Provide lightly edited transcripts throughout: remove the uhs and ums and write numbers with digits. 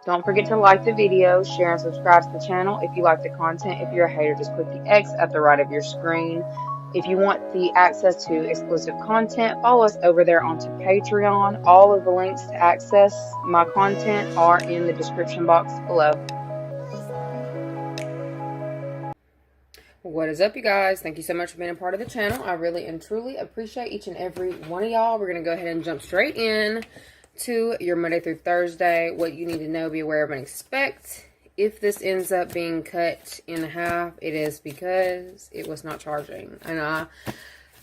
Don't forget to like the video, share and subscribe to the channel if you like the content. If you're a hater, just click the X at the right of your screen. If you want the access to exclusive content, follow us over there onto Patreon. All of the links to access my content are in the description box below. What is up, you guys? Thank you so much for being a part of the channel. I really and truly appreciate each and every one of y'all. We're going to go ahead and jump straight in to your Monday through Thursday. What you need to know, be aware of, and expect. If this ends up being cut in half, it is because it was not charging. And I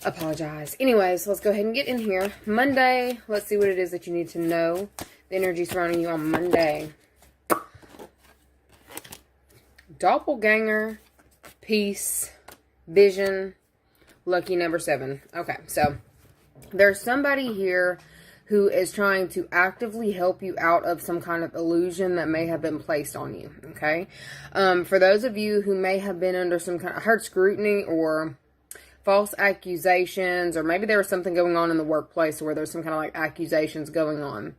apologize. Anyways, let's go ahead and get in here. Monday, let's see what it is that you need to know. The energy surrounding you on Monday. Doppelganger, peace, vision, lucky number 7. Okay, so there's somebody here who is trying to actively help you out of some kind of illusion that may have been placed on you, okay? For those of you who may have been under some kind of hard scrutiny or false accusations, or maybe there was something going on in the workplace where there's some kind of like accusations going on.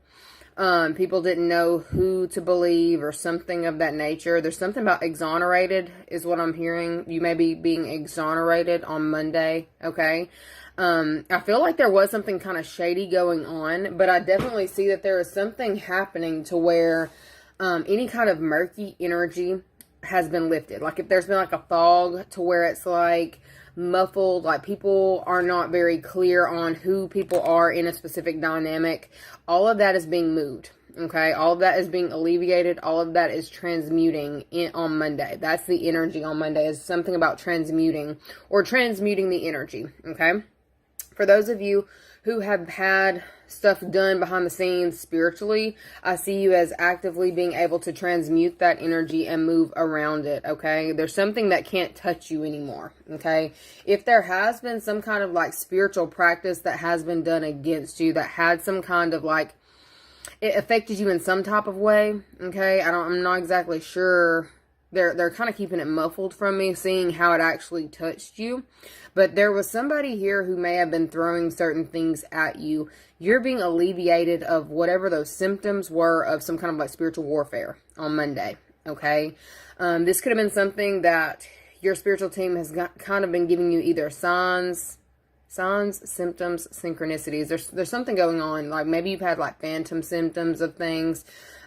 People didn't know who to believe or something of that nature. There's something about exonerated is what I'm hearing. You may be being exonerated on Monday, okay? I feel like there was something kind of shady going on, but I definitely see that there is something happening to where any kind of murky energy has been lifted. Like if there's been like a fog to where it's like muffled, like people are not very clear on who people are in a specific dynamic. All of that is being moved. Okay, all of that is being alleviated. All of that is transmuting on Monday. That's the energy on Monday, is something about transmuting or transmuting the energy. Okay, for those of you who have had stuff done behind the scenes spiritually, I see you as actively being able to transmute that energy and move around it, okay? There's something that can't touch you anymore, okay? If there has been some kind of like spiritual practice that has been done against you, that had some kind of like, it affected you in some type of way, okay? I'm not exactly sure. They're kind of keeping it muffled from me, seeing how it actually touched you. But there was somebody here who may have been throwing certain things at you. You're being alleviated of whatever those symptoms were of some kind of like spiritual warfare on Monday, okay? This could have been something that your spiritual team has kind of been giving you either signs, symptoms, synchronicities. There's something going on. Like maybe you've had like phantom symptoms of things.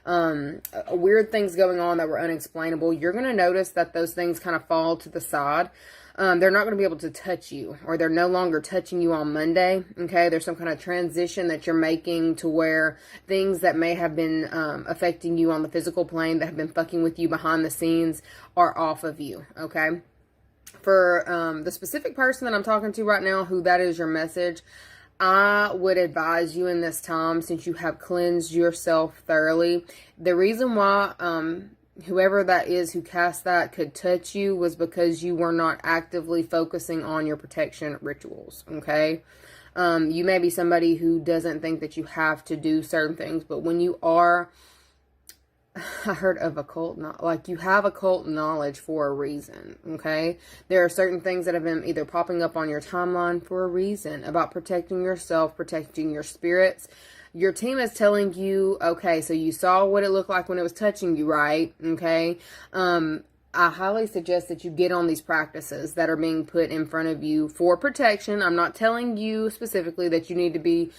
Weird things going on that were unexplainable. You're going to notice that those things kind of fall to the side. They're not going to be able to touch you, or they're no longer touching you on Monday. Okay. There's some kind of transition that you're making to where things that may have been, affecting you on the physical plane, that have been fucking with you behind the scenes, are off of you. Okay. For, the specific person that I'm talking to right now, who that is your message, I would advise you in this time, since you have cleansed yourself thoroughly. The reason why whoever that is who cast that could touch you was because you were not actively focusing on your protection rituals, okay? You may be somebody who doesn't think that you have to do certain things, but when you are, I heard of occult, like you have occult knowledge for a reason, okay? There are certain things that have been either popping up on your timeline for a reason, about protecting yourself, protecting your spirits. Your team is telling you, okay, so you saw what it looked like when it was touching you, right? Okay. I highly suggest that you get on these practices that are being put in front of you for protection. I'm not telling you specifically that you need to be,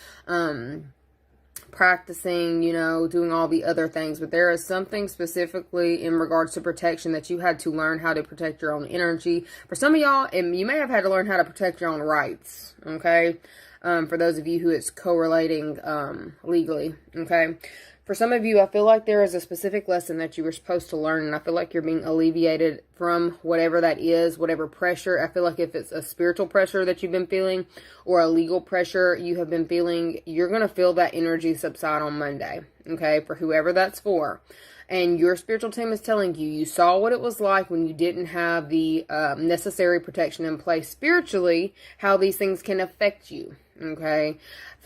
practicing, you know, doing all the other things, but there is something specifically in regards to protection that you had to learn how to protect your own energy. For some of y'all, and you may have had to learn how to protect your own rights, okay? For those of you who it's correlating legally, okay? For some of you, I feel like there is a specific lesson that you were supposed to learn, and I feel like you're being alleviated from whatever that is, whatever pressure. I feel like if it's a spiritual pressure that you've been feeling, or a legal pressure you have been feeling, you're going to feel that energy subside on Monday, okay, for whoever that's for. And your spiritual team is telling you, you saw what it was like when you didn't have the necessary protection in place spiritually, how these things can affect you, okay?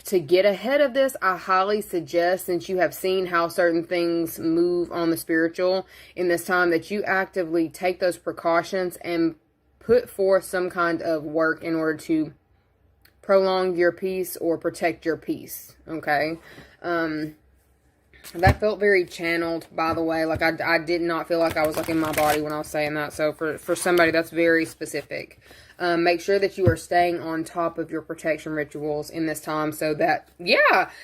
To get ahead of this, I highly suggest, since you have seen how certain things move on the spiritual in this time, that you actively take those precautions and put forth some kind of work in order to prolong your peace or protect your peace, okay? That felt very channeled, by the way. Like, I did not feel like I was, like, in my body when I was saying that. So, for somebody, that's very specific. Make sure that you are staying on top of your protection rituals in this time so that,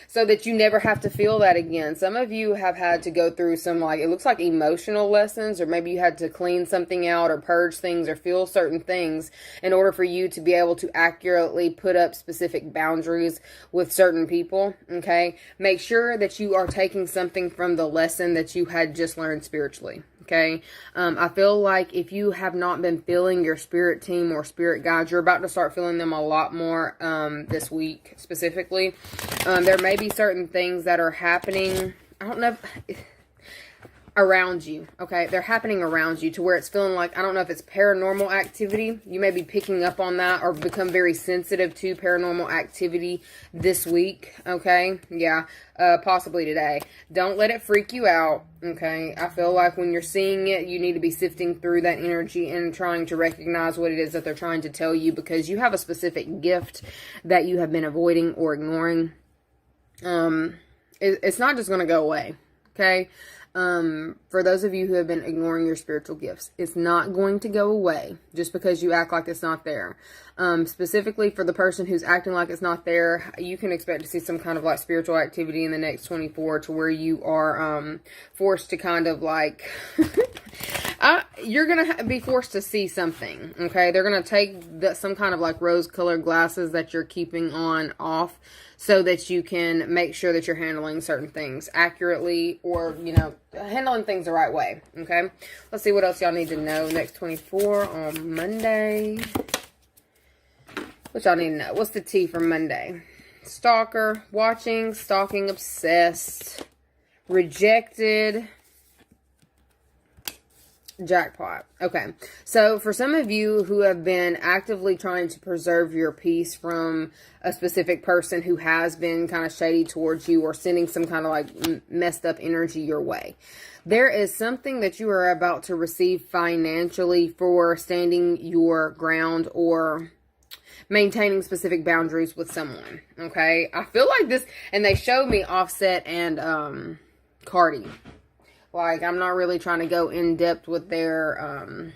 so that you never have to feel that again. Some of you have had to go through some, like, it looks like emotional lessons, or maybe you had to clean something out or purge things or feel certain things in order for you to be able to accurately put up specific boundaries with certain people, okay? Make sure that you are taking something from the lesson that you had just learned spiritually. Okay, I feel like if you have not been feeling your spirit team or spirit guides, you're about to start feeling them a lot more this week specifically. There may be certain things that are happening, I don't know if, around you, okay? They're happening around you to where it's feeling like, I don't know if it's paranormal activity. You may be picking up on that or become very sensitive to paranormal activity this week, okay? Yeah, possibly today. Don't let it freak you out, okay? I feel like when you're seeing it, you need to be sifting through that energy and trying to recognize what it is that they're trying to tell you, because you have a specific gift that you have been avoiding or ignoring. It's not just going to go away, okay? For those of you who have been ignoring your spiritual gifts, it's not going to go away just because you act like it's not there. Specifically for the person who's acting like it's not there, you can expect to see some kind of like spiritual activity in the next 24 to where you are, forced to kind of like, you're going to be forced to see something, okay? They're going to take some kind of like rose-colored glasses that you're keeping on off so that you can make sure that you're handling certain things accurately, or, you know, handling things the right way, okay? Let's see what else y'all need to know. Next 24 on Monday. What y'all need to know? What's the T for Monday? Stalker, watching, stalking, obsessed, rejected, jackpot. Okay, so for some of you who have been actively trying to preserve your peace from a specific person who has been kind of shady towards you or sending some kind of like messed up energy your way, there is something that you are about to receive financially for standing your ground or maintaining specific boundaries with someone, okay? I feel like this, and they showed me Offset and Cardi. Like, I'm not really trying to go in depth with their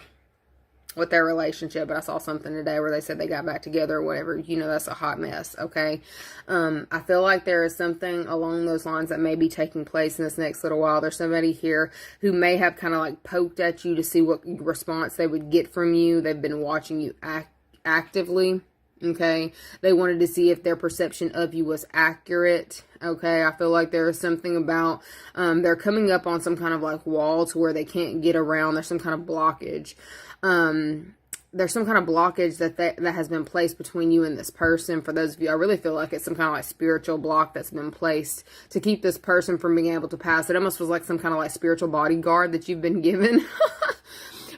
relationship, but I saw something today where they said they got back together or whatever. You know, that's a hot mess, okay? I feel like there is something along those lines that may be taking place in this next little while. There's somebody here who may have kind of like poked at you to see what response they would get from you. They've been watching you actively. Okay, they wanted to see if their perception of you was accurate. Okay, I feel like there is something about, they're coming up on some kind of like wall to where they can't get around. There's some kind of blockage. There's some kind of blockage that has been placed between you and this person. For those of you, I really feel like it's some kind of like spiritual block that's been placed to keep this person from being able to pass. It almost was like some kind of like spiritual bodyguard that you've been given.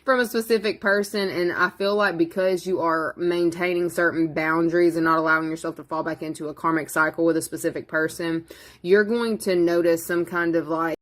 From a specific person, and I feel like because you are maintaining certain boundaries and not allowing yourself to fall back into a karmic cycle with a specific person, you're going to notice some kind of like